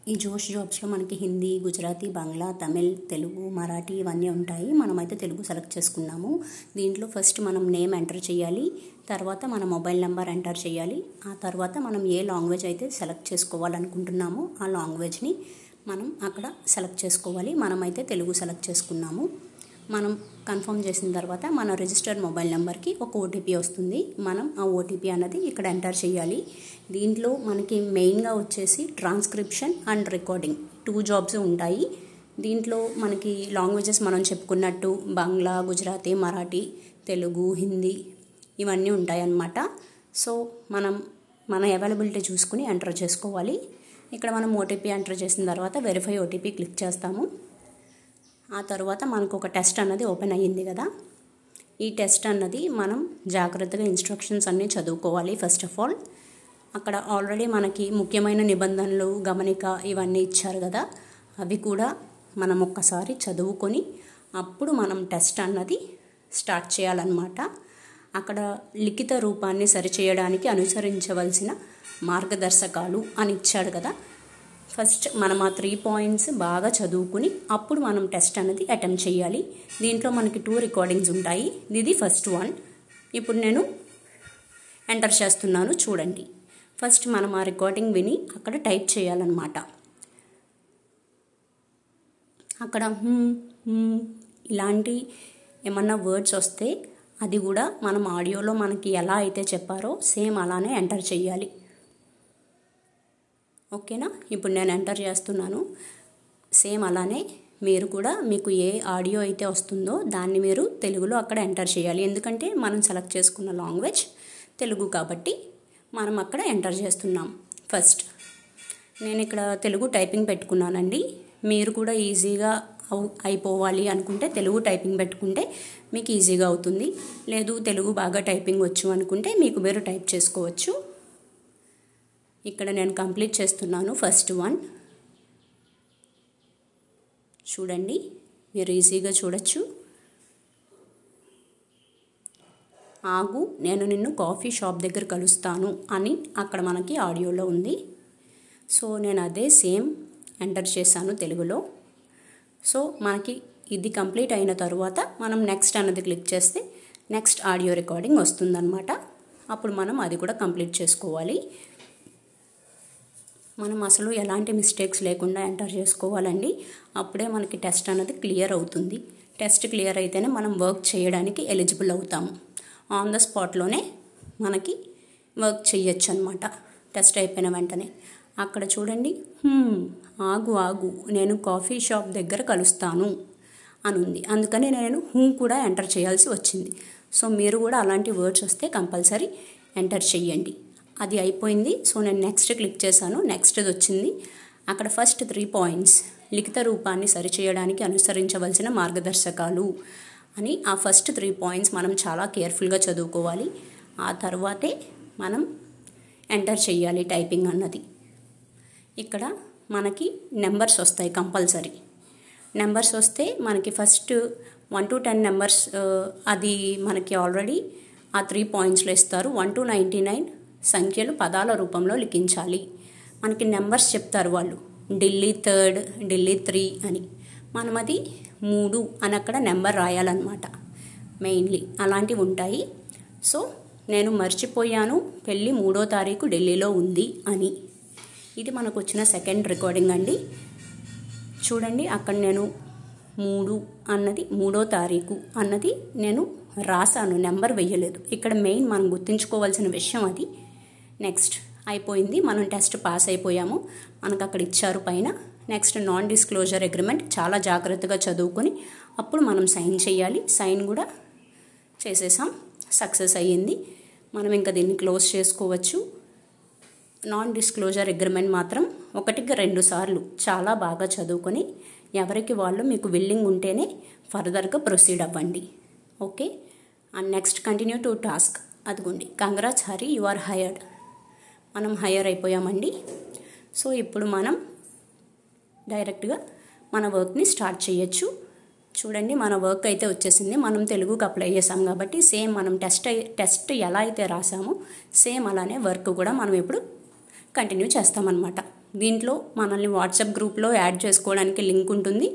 ఈ జోష్ జాబ్స్లో మనకి హిందీ, గుజరాతీ, బంగ్లా, తమిళ్, తెలుగు, మరాఠీ ఇవన్నీ ఉంటాయి. మనమైతే తెలుగు సెలెక్ట్ చేసుకున్నాము. దీంట్లో ఫస్ట్ మనం నేమ్ ఎంటర్ చేయాలి, తర్వాత మన మొబైల్ నెంబర్ ఎంటర్ చేయాలి. ఆ తర్వాత మనం ఏ లాంగ్వేజ్ అయితే సెలెక్ట్ చేసుకోవాలనుకుంటున్నామో ఆ లాంగ్వేజ్ని మనం అక్కడ సెలెక్ట్ చేసుకోవాలి. మనమైతే తెలుగు సెలెక్ట్ చేసుకున్నాము. మనం కన్ఫర్మ్ చేసిన తర్వాత మన రిజిస్టర్డ్ మొబైల్ నెంబర్కి ఒక ఓటీపీ వస్తుంది. మనం ఆ ఓటీపీ అన్నది ఇక్కడ ఎంటర్ చేయాలి. దీంట్లో మనకి మెయిన్గా వచ్చేసి ట్రాన్స్క్రిప్షన్ అండ్ రికార్డింగ్ 2 జాబ్స్ ఉంటాయి. దీంట్లో మనకి లాంగ్వేజెస్ మనం చెప్పుకున్నట్టు బంగ్లా, గుజరాతీ, మరాఠీ, తెలుగు, హిందీ ఇవన్నీ ఉంటాయి అన్నమాట. సో మనం మన అవైలబిలిటీ చూసుకుని ఎంటర్ చేసుకోవాలి. ఇక్కడ మనం ఓటీపీ ఎంటర్ చేసిన తర్వాత వెరిఫై ఓటీపీ క్లిక్ చేస్తాము. ఆ తర్వాత మనకు ఒక టెస్ట్ అన్నది ఓపెన్ అయ్యింది కదా. ఈ టెస్ట్ అన్నది మనం జాగ్రత్తగా ఇన్స్ట్రక్షన్స్ అన్నీ చదువుకోవాలి. ఫస్ట్ ఆఫ్ ఆల్ అక్కడ ఆల్రెడీ మనకి ముఖ్యమైన నిబంధనలు, గమనిక ఇవన్నీ ఇచ్చారు కదా, అవి కూడా మనం ఒక్కసారి చదువుకొని అప్పుడు మనం టెస్ట్ అన్నది స్టార్ట్ చేయాలన్నమాట. అక్కడ లిఖిత రూపాన్ని సరిచేయడానికి అనుసరించవలసిన మార్గదర్శకాలు అని ఇచ్చాడు కదా. ఫస్ట్ మనం ఆ 3 పాయింట్స్ బాగా చదువుకుని అప్పుడు మనం టెస్ట్ అనేది అటెంప్ట్ చేయాలి. దీంట్లో మనకి 2 రికార్డింగ్స్ ఉంటాయి. ఇది ఫస్ట్ వన్. ఇప్పుడు నేను ఎంటర్ చేస్తున్నాను, చూడండి. ఫస్ట్ మనం ఆ రికార్డింగ్ విని అక్కడ టైప్ చేయాలన్నమాట. అక్కడ ఇలాంటి ఏమన్నా వర్డ్స్ వస్తే అది కూడా మనం ఆడియోలో మనకి ఎలా అయితే చెప్పారో సేమ్ అలానే ఎంటర్ చేయాలి. ఓకేనా? ఇప్పుడు నేను ఎంటర్ చేస్తున్నాను. సేమ్ అలానే మీరు కూడా మీకు ఏ ఆడియో అయితే వస్తుందో దాన్ని మీరు తెలుగులో అక్కడ ఎంటర్ చేయాలి. ఎందుకంటే మనం సెలెక్ట్ చేసుకున్న లాంగ్వేజ్ తెలుగు కాబట్టి మనం అక్కడ ఎంటర్ చేస్తున్నాం. ఫస్ట్ నేను ఇక్కడ తెలుగు టైపింగ్ పెట్టుకున్నానండి. మీరు కూడా ఈజీగా అయిపోవాలి అనుకుంటే తెలుగు టైపింగ్ పెట్టుకుంటే మీకు ఈజీగా అవుతుంది. లేదు తెలుగు బాగా టైపింగ్ వచ్చు అనుకుంటే మీకు మీరు టైప్ చేసుకోవచ్చు. ఇక్కడ నేను కంప్లీట్ చేస్తున్నాను ఫస్ట్ వన్. చూడండి, మీరు ఈజీగా చూడొచ్చు. ఆగు, నేను నిన్ను కాఫీ షాప్ దగ్గర కలుస్తాను అని అక్కడ మనకి ఆడియోలో ఉంది. సో నేను అదే సేమ్ ఎంటర్ చేశాను తెలుగులో. సో మనకి ఇది కంప్లీట్ అయిన తర్వాత మనం నెక్స్ట్ అన్నది క్లిక్ చేస్తే నెక్స్ట్ ఆడియో రికార్డింగ్ వస్తుందన్నమాట. అప్పుడు మనం అది కూడా కంప్లీట్ చేసుకోవాలి. మనం అసలు ఎలాంటి మిస్టేక్స్ లేకుండా ఎంటర్ చేసుకోవాలండి. అప్పుడే మనకి టెస్ట్ అన్నది క్లియర్ అవుతుంది. టెస్ట్ క్లియర్ అయితేనే మనం వర్క్ చేయడానికి ఎలిజిబుల్ అవుతాము. ఆన్ ద స్పాట్లోనే మనకి వర్క్ చేయొచ్చు అనమాట. టెస్ట్ అయిపోయిన వెంటనే అక్కడ చూడండి, ఆగు నేను కాఫీ షాప్ దగ్గర కలుస్తాను అని ఉంది. అందుకని నేను కూడా ఎంటర్ చేయాల్సి వచ్చింది. సో మీరు కూడా అలాంటి వర్డ్స్ వస్తే కంపల్సరీ ఎంటర్ చెయ్యండి. అది అయిపోయింది. సో నేను నెక్స్ట్ క్లిక్ చేశాను. నెక్స్ట్ది వచ్చింది. అక్కడ ఫస్ట్ 3 పాయింట్స్ లిఖిత రూపాన్ని సరిచేయడానికి అనుసరించవలసిన మార్గదర్శకాలు అని ఆ ఫస్ట్ 3 పాయింట్స్ మనం చాలా కేర్ఫుల్గా చదువుకోవాలి. ఆ తర్వాతే మనం ఎంటర్ చేయాలి టైపింగ్ అన్నది. ఇక్కడ మనకి నెంబర్స్ వస్తాయి కంపల్సరీ. నెంబర్స్ వస్తే మనకి ఫస్ట్ 1 to 10 నెంబర్స్ అది మనకి ఆల్రెడీ ఆ 3 పాయింట్స్లో ఇస్తారు. 1 to 99 సంఖ్యలు పదాల రూపంలో లిఖించాలి. మనకి నెంబర్స్ చెప్తారు వాళ్ళు, ఢిల్లీ 3rd, ఢిల్లీ 3 అని. మనం అది 3 అని అక్కడ నెంబర్ రాయాలన్నమాట. మెయిన్లీ అలాంటివి ఉంటాయి. సో నేను మర్చిపోయాను పెళ్ళి 3వ తారీఖు ఢిల్లీలో ఉంది అని. ఇది మనకు వచ్చిన సెకండ్ రికార్డింగ్ అండి. చూడండి, అక్కడ నేను 3 అన్నది 3వ తారీఖు అన్నది నేను రాశాను, నెంబర్ వేయలేదు. ఇక్కడ మెయిన్ మనం గుర్తుంచుకోవాల్సిన విషయం అది. నెక్స్ట్ అయిపోయింది, మనం టెస్ట్ పాస్ అయిపోయాము. మనకు అక్కడ ఇచ్చారు పైన. నెక్స్ట్ నాన్ డిస్క్లోజర్ అగ్రిమెంట్ చాలా జాగ్రత్తగా చదువుకొని అప్పుడు మనం సైన్ చేయాలి. సైన్ కూడా చేసేసాం, సక్సెస్ అయ్యింది. మనం ఇంకా దీన్ని క్లోజ్ చేసుకోవచ్చు. నాన్ డిస్క్లోజర్ అగ్రిమెంట్ మాత్రం 1కి 2 సార్లు చాలా బాగా చదువుకొని ఎవరికి వాళ్ళు మీకు విల్లింగ్ ఉంటేనే ఫర్దర్గా ప్రొసీడ్ అవ్వండి. Okay. And next continue to task. అదిగోండి, congrats Hari, you are hired. మనం హైర్ అయిపోయామండి. సో ఇప్పుడు మనం డైరెక్ట్గా మన వర్క్ని స్టార్ట్ చేయొచ్చు. చూడండి, మన వర్క్ అయితే వచ్చేసింది. మనం తెలుగుకి అప్లై చేసాం కాబట్టి సేమ్ మనం టెస్ట్ ఎలా అయితే రాసామో సేమ్ అలానే వర్క్ కూడా మనం ఇప్పుడు కంటిన్యూ చేస్తామన్నమాట. దీంట్లో మనల్ని వాట్సాప్ గ్రూప్లో యాడ్ చేసుకోవడానికి లింక్ ఉంటుంది.